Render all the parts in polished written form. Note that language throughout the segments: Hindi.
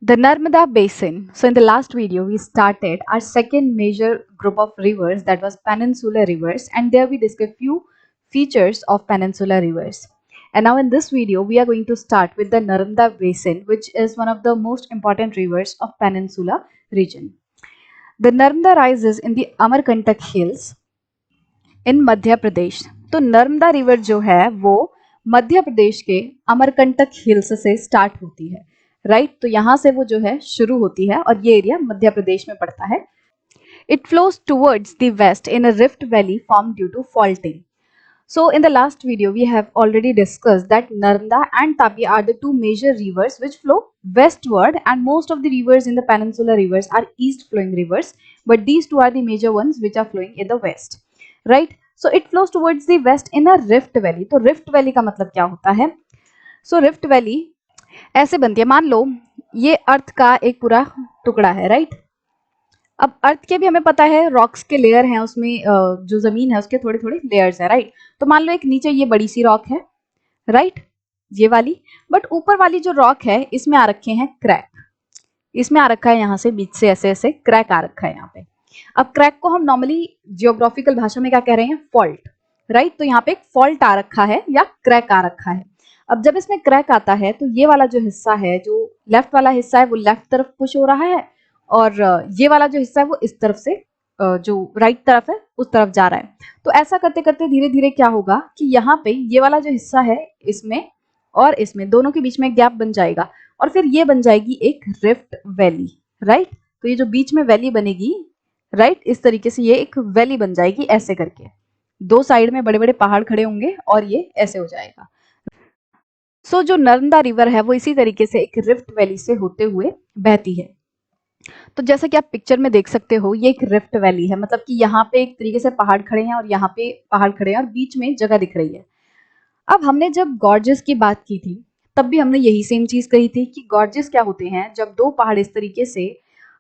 The Narmada Basin. So in the last video, we started our second major group of rivers, that was peninsular rivers, and there we discussed few features of peninsular rivers. And now in this video, we are going to start with the Narmada Basin, which is one of the most important rivers of Peninsula region. The Narmada rises in the Amarkantak Hills in Madhya Pradesh. तो नर्मदा रिवर जो है वो मध्य प्रदेश के अमरकंटक हिल्स से स्टार्ट होती है, राइट तो यहाँ से वो जो है शुरू होती है और ये एरिया मध्य प्रदेश में पड़ता है. It flows towards the west in a rift valley form due to faulting. So in the last video we have already discussed that Narmada and Tapi are the two major rivers which flow westward, and most of the rivers in the peninsular rivers are east flowing rivers, but these two are the major ones which are flowing in the west, right? So it flows towards the west in a rift valley. तो rift valley का मतलब क्या होता है? So rift valley ऐसे बनती है, मान लो ये अर्थ का एक पूरा टुकड़ा है, राइट? अब अर्थ के भी हमें पता है रॉक्स के लेयर हैं, उसमें जो जमीन है उसके थोड़े थोड़े लेयर्स है, राइट? तो मान लो एक नीचे ये बड़ी सी रॉक है, राइट, ये वाली, बट ऊपर वाली जो रॉक है इसमें आ रखे हैं क्रैक, इसमें आ रखा है यहाँ से बीच से ऐसे ऐसे क्रैक आ रखा है यहाँ पे. अब क्रैक को हम नॉर्मली जियोग्राफिकल भाषा में क्या कह रहे हैं? Fault, right? तो यहाँ पे एक फॉल्ट आ रखा है या क्रैक आ रखा है. अब जब इसमें क्रैक आता है तो ये वाला जो हिस्सा है, जो लेफ्ट वाला हिस्सा है वो लेफ्ट तरफ पुश हो रहा है, और ये वाला जो हिस्सा है वो इस तरफ से जो राइट तरफ है उस तरफ जा रहा है. तो ऐसा करते करते धीरे धीरे क्या होगा कि यहाँ पे ये वाला जो हिस्सा है इसमें और इसमें दोनों के बीच में गैप बन जाएगा, और फिर ये बन जाएगी एक रिफ्ट वैली, राइट? तो ये जो बीच में वैली बनेगी, राइट, इस तरीके से ये एक वैली बन जाएगी ऐसे करके. दो साइड में बड़े बड़े पहाड़ खड़े होंगे और ये ऐसे हो जाएगा. सो जो नर्मदा रिवर है वो इसी तरीके से एक रिफ्ट वैली से होते हुए बहती है. तो जैसा कि आप पिक्चर में देख सकते हो ये एक रिफ्ट वैली है, मतलब कि यहाँ पे एक तरीके से पहाड़ खड़े हैं और यहाँ पे पहाड़ खड़े हैं और बीच में जगह दिख रही है. अब हमने जब गॉर्जेस की बात की थी तब भी हमने यही सेम चीज कही थी कि गॉर्जेस क्या होते हैं, जब दो पहाड़ इस तरीके से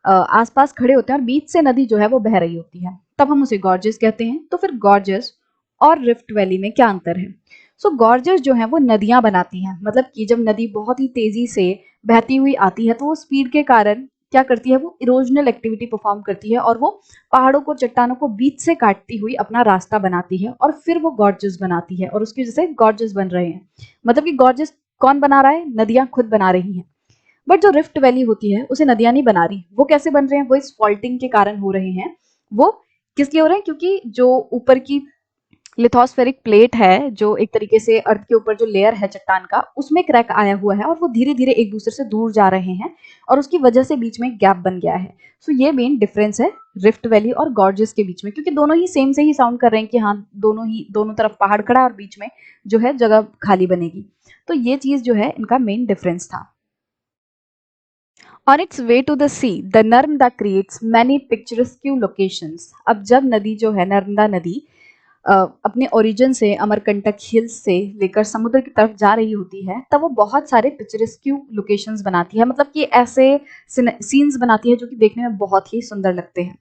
आसपास खड़े होते हैं और बीच से नदी जो है वो बह रही होती है, तब हम उसे गॉर्जेस कहते हैं. तो फिर गॉर्जेस और रिफ्ट वैली में क्या अंतर है? सो गॉर्जेस जो है वो नदियां बनाती हैं, मतलब कि जब नदी बहुत ही तेजी से बहती हुई आती है तो वो स्पीड के कारण क्या करती है, वो इरोजनल एक्टिविटी परफॉर्म करती है और वो पहाड़ों को, चट्टानों को बीच से काटती हुई अपना रास्ता बनाती है और फिर वो गॉर्जेस बनाती है, और उसकी वजह से गॉर्जेस बन रहे हैं. मतलब कि गॉर्जेस कौन बना रहा है? नदियां खुद बना रही हैं. बट जो रिफ्ट वैली होती है उसे नदियां नहीं बना रही. वो कैसे बन रहे हैं? वो इस फॉल्टिंग के कारण हो रहे हैं. वो किस लिए हो रहे हैं? क्योंकि जो ऊपर की लिथोस्फेरिक प्लेट है, जो एक तरीके से अर्थ के ऊपर जो लेयर है चट्टान का, उसमें क्रैक आया हुआ है और वो धीरे धीरे एक दूसरे से दूर जा रहे हैं और उसकी वजह से बीच में गैप बन गया है. सो ये मेन डिफरेंस है रिफ्ट वैली और गॉर्जेस के बीच में, क्योंकि दोनों ही सेम से ही साउंड कर रहे हैं कि हाँ दोनों तरफ पहाड़ खड़ा है और बीच में जो है जगह खाली बनेगी. तो ये चीज जो है इनका मेन डिफरेंस था. On its way to the sea, the Narmada creates many picturesque locations. अब जब नदी जो है, नर्मदा नदी अपने ओरिजिन से अमरकंटक हिल्स से लेकर समुद्र की तरफ जा रही होती है, तब वो बहुत सारे पिक्चरेस्क लोकेशंस बनाती है, मतलब कि ऐसे सीन्स बनाती है जो कि देखने में बहुत ही सुंदर लगते हैं.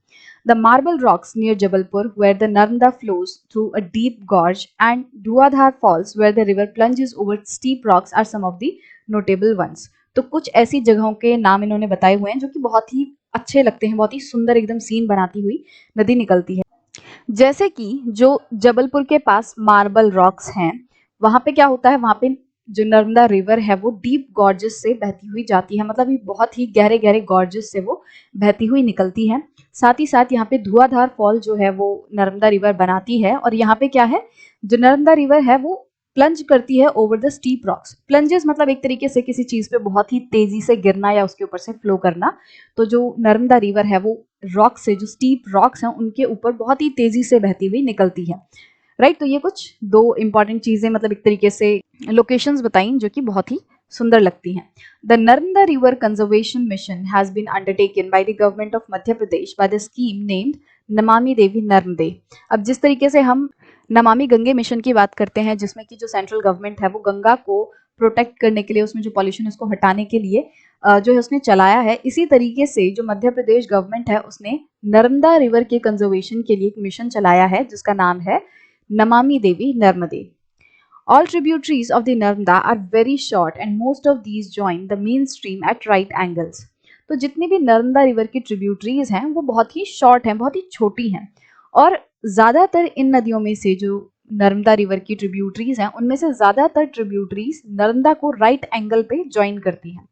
The marble rocks near Jabalpur where the Narmada flows through a deep gorge and Dhuandhar falls where the river plunges over steep rocks are some of the notable ones. तो कुछ ऐसी जगहों के नाम इन्होंने बताए हुए हैं जो कि बहुत ही अच्छे लगते हैं, बहुत ही सुंदर एकदम सीन बनाती हुई नदी निकलती है. जैसे कि जो जबलपुर के पास मार्बल रॉक्स हैं, वहां पे क्या होता है, वहां पे जो नर्मदा रिवर है वो डीप गॉर्जेस से बहती हुई जाती है, मतलब ये बहुत ही गहरे गहरे गॉर्जेस से वो बहती हुई निकलती है. साथ ही साथ यहाँ पे धुआधार फॉल जो है वो नर्मदा रिवर बनाती है, और यहाँ पे क्या है, जो नर्मदा रिवर है वो प्लंज करती है over the steep rocks. Plunges मतलब एक तरीके से किसी चीज पे बहुत ही तेजी से गिरना या उसके ऊपर से फ्लो करना. तो जो नर्मदा रिवर है वो रॉक से, जो स्टीप रॉक्स हैं उनके ऊपर बहुत ही तेजी से बहती हुई निकलती है, राइट? तो ये कुछ दो इंपॉर्टेंट चीजें, मतलब एक तरीके से लोकेशंस बताई जो कि बहुत ही सुंदर लगती हैं. The Narmada river conservation mission has been undertaken by the government of Madhya Pradesh by the scheme named Namami Devi नर्मदे. अब जिस तरीके से हम नमामि गंगे मिशन की बात करते हैं, जिसमें कि जो सेंट्रल गवर्नमेंट है वो गंगा को प्रोटेक्ट करने के लिए, उसमें जो पॉल्यूशन है उसको हटाने के लिए जो है उसने चलाया है, इसी तरीके से जो मध्य प्रदेश गवर्नमेंट है उसने नर्मदा रिवर के कंजर्वेशन के लिए एक मिशन चलाया है जिसका नाम है नमामि देवी नर्मदे. All tributaries of the Narmada are very short and most of these join the main stream at right angles. तो जितनी भी नर्मदा रिवर की ट्रिब्यूटरीज हैं वो बहुत ही शॉर्ट हैं, बहुत ही छोटी हैं, और ज़्यादातर इन नदियों में से जो नर्मदा रिवर की ट्रिब्यूटरीज हैं उनमें से ज़्यादातर ट्रिब्यूटरीज नर्मदा को राइट एंगल पे ज्वाइन करती हैं।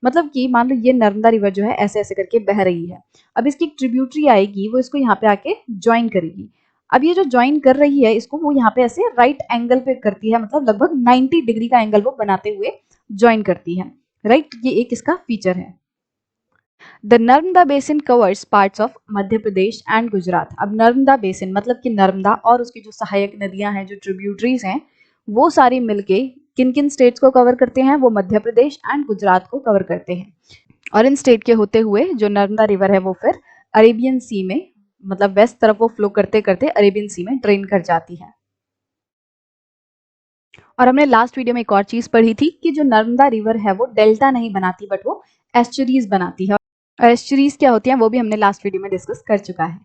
मतलब कि मान लो ये नर्मदा रिवर जो है ऐसे ऐसे करके बह रही है, अब इसकी ट्रिब्यूटरी आएगी वो इसको यहाँ पे आके ज्वाइन करेगी। अब ये जो ज्वाइन कर रही है इसको वो यहाँ पे ऐसे राइट एंगल पे करती है, मतलब लगभग 90 डिग्री का एंगल वो बनाते हुए ज्वाइन करती है, राइट। ये एक इसका फीचर है। The Narmada basin covers parts of Madhya Pradesh and Gujarat. अब नर्मदा बेसिन मतलब कि नर्मदा और उसकी जो सहायक नदियां हैं, जो ट्रिब्यूटरीज हैं, वो सारी मिलके किन किन स्टेट्स को कवर करते हैं, वो मध्य प्रदेश एंड गुजरात को कवर करते हैं। और इन स्टेट के होते हुए जो नर्मदा रिवर है वो फिर अरेबियन सी में, मतलब वेस्ट तरफ वो फ्लो करते करते अरेबियन सी में ड्रेन कर जाती है। और हमने लास्ट वीडियो में एक और चीज पढ़ी थी कि जो नर्मदा रिवर है वो डेल्टा नहीं बनाती बट वो एस्चुरीज बनाती है। और एस्चुरीज क्या होती हैं वो भी हमने लास्ट वीडियो में डिस्कस कर चुका है।